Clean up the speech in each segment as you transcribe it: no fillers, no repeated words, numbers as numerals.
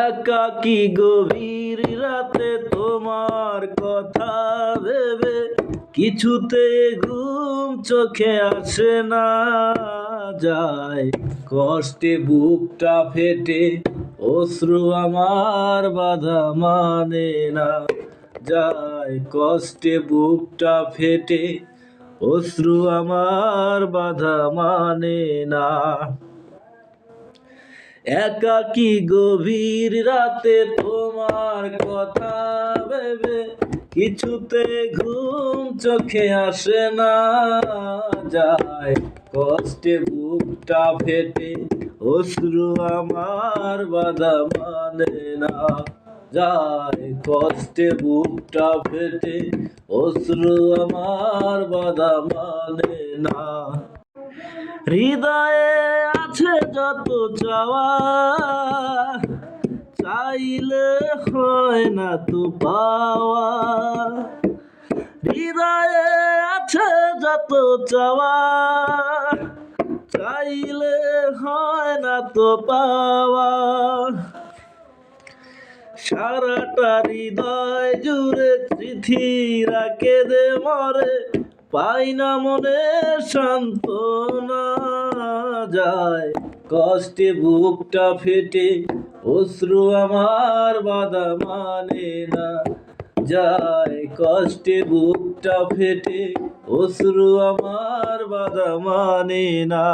একাকী গভীর রাতে তোমার কথা ভেবে কিছুতে ঘুম চোখে আসে না, যায় কষ্টে বুকটা ফেটে, অশ্রু আমার বাধা মানে না, যায় কষ্টে বুকটা ফেটে, অশ্রু আমার বাধা মানে না। একাকী গভীর রাতে তোমার কথা ভেবে কিছুতে ঘুম চোখে আসে না, যায় কষ্টে বুকটা ফেটে, অশ্রু আমার বাধা মানে না, যায় কষ্টে বুকটা ফেটে, অশ্রু আমার বাধা মানে না। হৃদয়ে আছে যত চাওয়া, চাইলে হয় না তো পাওয়া। হৃদয়ে আছে যত চাওয়া, চাইলে হয় না তো পাওয়া। সারাটা হৃদয় জুড়ে স্মৃতিরা কেঁদে মরে, পাই না মনে সান্ত্বনা, যায় কষ্টে বুকটা ফেটে, অশ্রু আমার বাধা মানে না, যায় কষ্টে বুকটা ফেটে, অশ্রু আমার বাধা মানে না।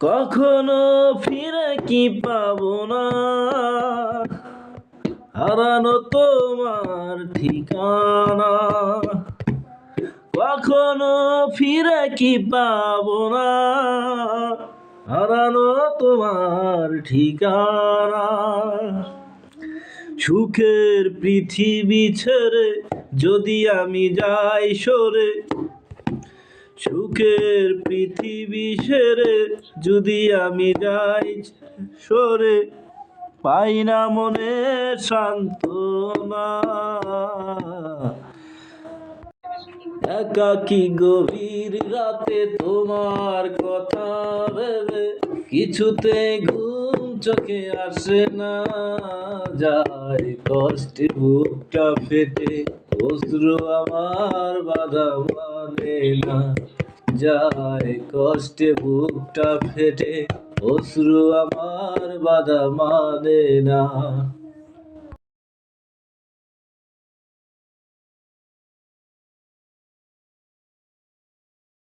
কখনো ফিরে কি পাবো না, হারানো তোমার ঠিকানা। কখনো ফিরে কি পাবো না, হারানো তোমার ঠিকানা। সুখের পৃথিবী ছেড়ে যদি আমি যাই সরে, সুখের পৃথিবী ছেড়ে যদি আমি যাই সরে, পাই না মনে সান্ত্বনা। একাকী গভীর রাতে তোমার কথা ভেবে কিছুতে ঘুম চোখে আসে না, যায় কষ্টে বুকটা ফেটে, অশ্রু আমার বাধা মানে না, যায় কষ্টে বুকটা ফেটে, অশ্রু আমার বাধা মানে না।